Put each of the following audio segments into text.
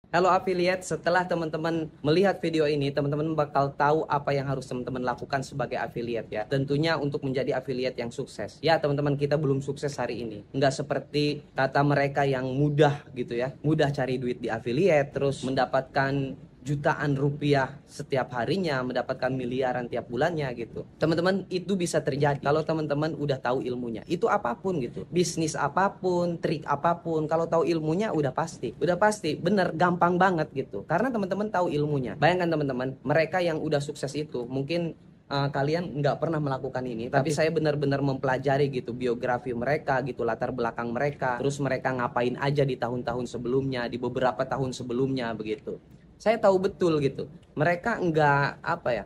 Halo affiliate, setelah teman-teman melihat video ini, teman-teman bakal tahu apa yang harus teman-teman lakukan sebagai affiliate ya. Tentunya untuk menjadi affiliate yang sukses. Ya teman-teman, kita belum sukses hari ini. Nggak seperti kata mereka yang mudah gitu ya. Mudah cari duit di affiliate, terus mendapatkan jutaan rupiah setiap harinya, mendapatkan miliaran tiap bulannya gitu. Teman-teman, itu bisa terjadi kalau teman-teman udah tahu ilmunya. Itu apapun gitu. Bisnis apapun, trik apapun, kalau tahu ilmunya udah pasti. Udah pasti, bener, gampang banget gitu. Karena teman-teman tahu ilmunya. Bayangkan teman-teman, mereka yang udah sukses itu, mungkin kalian nggak pernah melakukan ini, tapi saya benar-benar mempelajari gitu biografi mereka gitu, latar belakang mereka, terus mereka ngapain aja di tahun-tahun sebelumnya, di beberapa tahun sebelumnya begitu. Saya tahu betul gitu, mereka nggak apa ya,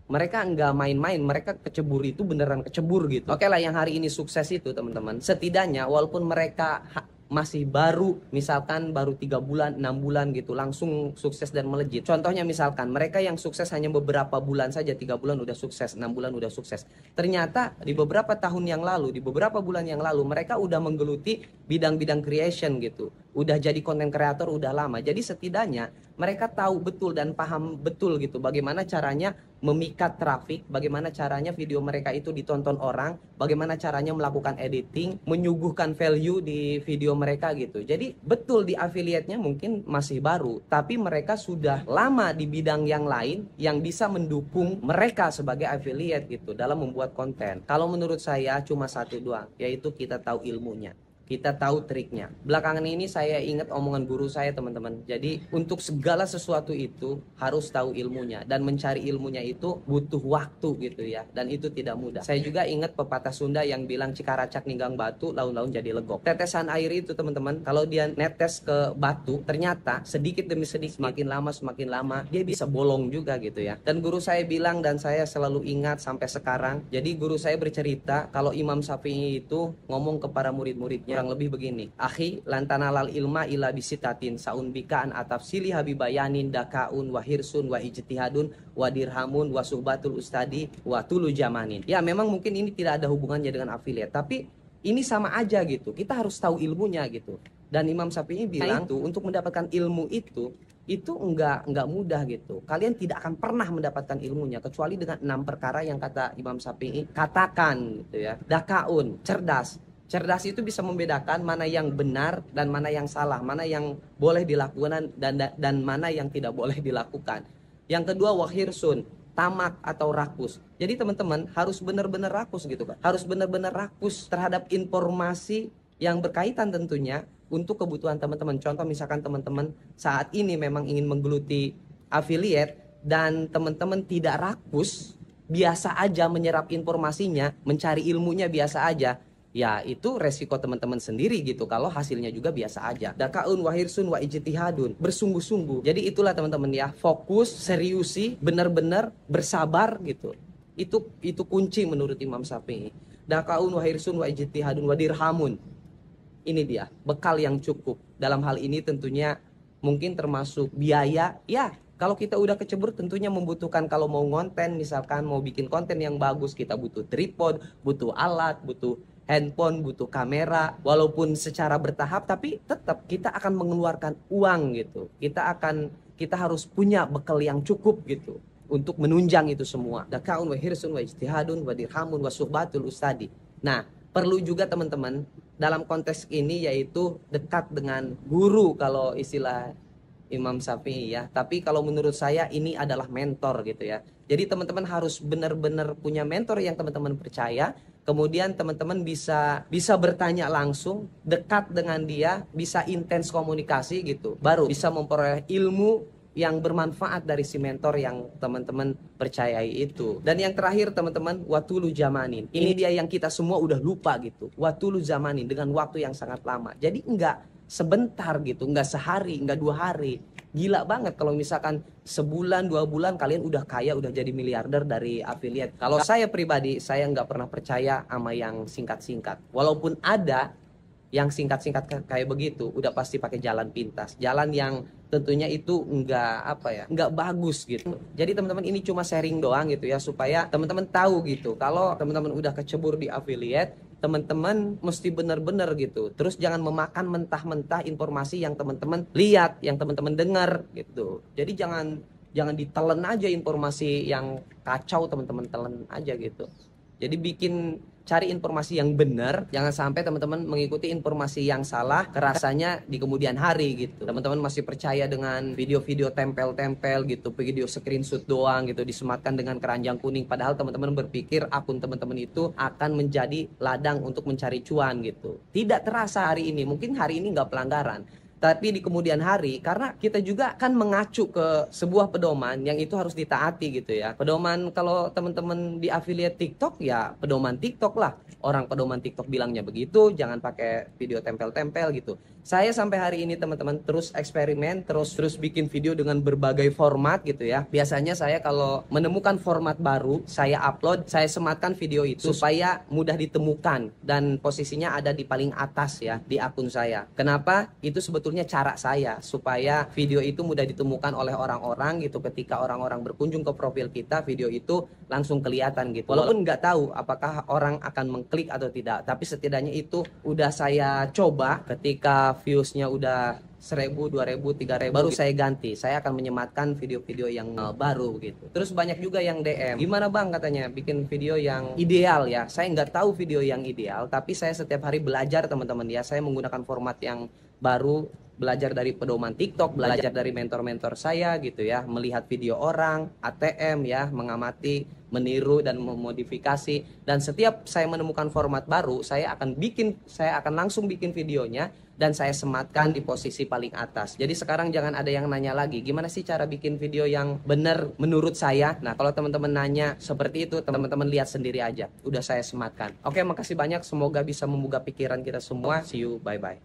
mereka nggak main-main, mereka kecebur itu beneran kecebur gitu. Oke lah, yang hari ini sukses itu teman-teman, setidaknya walaupun mereka masih baru, misalkan baru 3 bulan 6 bulan gitu langsung sukses dan melejit. Contohnya misalkan mereka yang sukses hanya beberapa bulan saja, 3 bulan udah sukses, 6 bulan udah sukses. Ternyata di beberapa tahun yang lalu, di beberapa bulan yang lalu, mereka udah menggeluti bidang-bidang creation gitu, udah jadi konten kreator udah lama. Jadi setidaknya mereka tahu betul dan paham betul gitu bagaimana caranya memikat traffic, bagaimana caranya video mereka itu ditonton orang, bagaimana caranya melakukan editing, menyuguhkan value di video mereka gitu. Jadi betul di affiliate-nya mungkin masih baru, tapi mereka sudah lama di bidang yang lain yang bisa mendukung mereka sebagai affiliate gitu dalam membuat konten. Kalau menurut saya cuma satu doang, yaitu kita tahu ilmunya, kita tahu triknya. Belakangan ini saya ingat omongan guru saya teman-teman. Jadi untuk segala sesuatu itu harus tahu ilmunya, dan mencari ilmunya itu butuh waktu gitu ya, dan itu tidak mudah. Saya juga ingat pepatah Sunda yang bilang cikaracak ninggang batu, laun-laun jadi legok. Tetesan air itu teman-teman, kalau dia netes ke batu, ternyata sedikit demi sedikit, semakin lama dia bisa bolong juga gitu ya. Dan guru saya bilang, dan saya selalu ingat sampai sekarang. Jadi guru saya bercerita kalau Imam Syafi'i itu ngomong kepada murid-muridnya kurang lebih begini, akhi lantanalal ilma ila bisitatin saun bikaan ataf sili habibayanin dakaun wahirsun wa ijtihadun wa dirhamun wa suhbatul ustadi wa tulu jamanin. Ya memang mungkin ini tidak ada hubungannya dengan affiliate, tapi ini sama aja gitu, kita harus tahu ilmunya gitu. Dan Imam Syafi'i bilang tuh untuk mendapatkan ilmu itu enggak mudah gitu. Kalian tidak akan pernah mendapatkan ilmunya kecuali dengan 6 perkara yang kata Imam Syafi'i katakan gitu ya. Dakaun, cerdas. Cerdas itu bisa membedakan mana yang benar dan mana yang salah, mana yang boleh dilakukan dan mana yang tidak boleh dilakukan. Yang kedua wahirsun, tamak atau rakus. Jadi teman-teman harus benar-benar rakus gitu kan. Harus benar-benar rakus terhadap informasi yang berkaitan tentunya untuk kebutuhan teman-teman. Contoh misalkan teman-teman saat ini memang ingin menggeluti affiliate dan teman-teman tidak rakus, biasa aja menyerap informasinya, mencari ilmunya biasa aja, ya itu resiko teman-teman sendiri gitu kalau hasilnya juga biasa aja. Dakaun wahirsun wa ijtihadun, bersungguh-sungguh. Jadi itulah teman-teman ya, fokus, seriusi, benar-benar bersabar gitu. Itu kunci menurut Imam Syafi'i. Dakaun wahirsun wa ijtihadun wa dirhamun. Ini dia bekal yang cukup. Dalam hal ini tentunya mungkin termasuk biaya. Ya kalau kita udah kecebur tentunya membutuhkan, kalau mau ngonten misalkan mau bikin konten yang bagus, kita butuh tripod, butuh alat, butuh handphone, butuh kamera. Walaupun secara bertahap tapi tetap kita akan mengeluarkan uang gitu. Kita harus punya bekal yang cukup gitu untuk menunjang itu semua. Dakaun wa hirsun wa ijtihadun wa dirhamun wa suhbatul ustadi. Nah perlu juga teman-teman dalam konteks ini yaitu dekat dengan guru kalau istilah Imam Syafi'i ya. Tapi kalau menurut saya ini adalah mentor gitu ya. Jadi teman-teman harus benar-benar punya mentor yang teman-teman percaya. Kemudian teman-teman bisa bertanya langsung, dekat dengan dia, bisa intens komunikasi gitu. Baru bisa memperoleh ilmu yang bermanfaat dari si mentor yang teman-teman percayai itu. Dan yang terakhir teman-teman, watulu zamanin. Ini dia yang kita semua udah lupa gitu. Watulu zamanin, dengan waktu yang sangat lama. Jadi enggak sebentar gitu, enggak sehari, enggak 2 hari. Gila banget kalau misalkan sebulan 2 bulan kalian udah kaya, udah jadi miliarder dari affiliate. Kalau saya pribadi, saya nggak pernah percaya sama yang singkat-singkat. Walaupun ada yang singkat-singkat kayak begitu, udah pasti pakai jalan pintas, jalan yang tentunya itu nggak bagus gitu. Jadi teman-teman ini cuma sharing doang gitu ya, supaya teman-teman tahu gitu kalau teman-teman udah kecebur di affiliate, teman-teman mesti benar-benar gitu. Terus jangan memakan mentah-mentah informasi yang teman-teman lihat, yang teman-teman dengar gitu. Jadi jangan ditelan aja informasi yang kacau, teman-teman telan aja gitu. Jadi cari informasi yang benar, jangan sampai teman-teman mengikuti informasi yang salah, kerasanya di kemudian hari gitu. Teman-teman masih percaya dengan video-video tempel-tempel gitu, video screenshot doang gitu, disematkan dengan keranjang kuning, padahal teman-teman berpikir akun teman-teman itu akan menjadi ladang untuk mencari cuan gitu. Tidak terasa hari ini, mungkin hari ini nggak pelanggaran, tapi di kemudian hari, karena kita juga kan mengacu ke sebuah pedoman yang itu harus ditaati gitu ya. Pedoman, kalau teman-teman di affiliate TikTok ya pedoman TikTok lah. Orang pedoman TikTok bilangnya begitu, jangan pakai video tempel-tempel gitu. Saya sampai hari ini teman-teman terus eksperimen, terus bikin video dengan berbagai format gitu ya. Biasanya saya kalau menemukan format baru, saya upload, saya sematkan video itu supaya mudah ditemukan dan posisinya ada di paling atas ya di akun saya. Kenapa? Itu sebetulnya cara saya supaya video itu mudah ditemukan oleh orang-orang gitu. Ketika orang-orang berkunjung ke profil kita, video itu langsung kelihatan gitu. Walaupun nggak tahu apakah orang akan mengklik atau tidak, tapi setidaknya itu udah saya coba. Ketika viewsnya udah 1000, 2000, 3000 baru saya ganti. Saya akan menyematkan video-video yang baru gitu. Terus banyak juga yang DM, gimana bang katanya bikin video yang ideal ya. Saya nggak tahu video yang ideal, tapi saya setiap hari belajar teman-teman ya. Saya menggunakan format yang baru, belajar dari pedoman TikTok, belajar dari mentor-mentor saya gitu ya, melihat video orang, ATM ya, mengamati, meniru dan memodifikasi. Dan setiap saya menemukan format baru, saya akan langsung bikin videonya dan saya sematkan di posisi paling atas. Jadi sekarang jangan ada yang nanya lagi, gimana sih cara bikin video yang benar menurut saya? Nah, kalau teman-teman nanya seperti itu, teman-teman lihat sendiri aja. Udah saya sematkan. Oke, makasih banyak. Semoga bisa membuka pikiran kita semua. See you, bye-bye.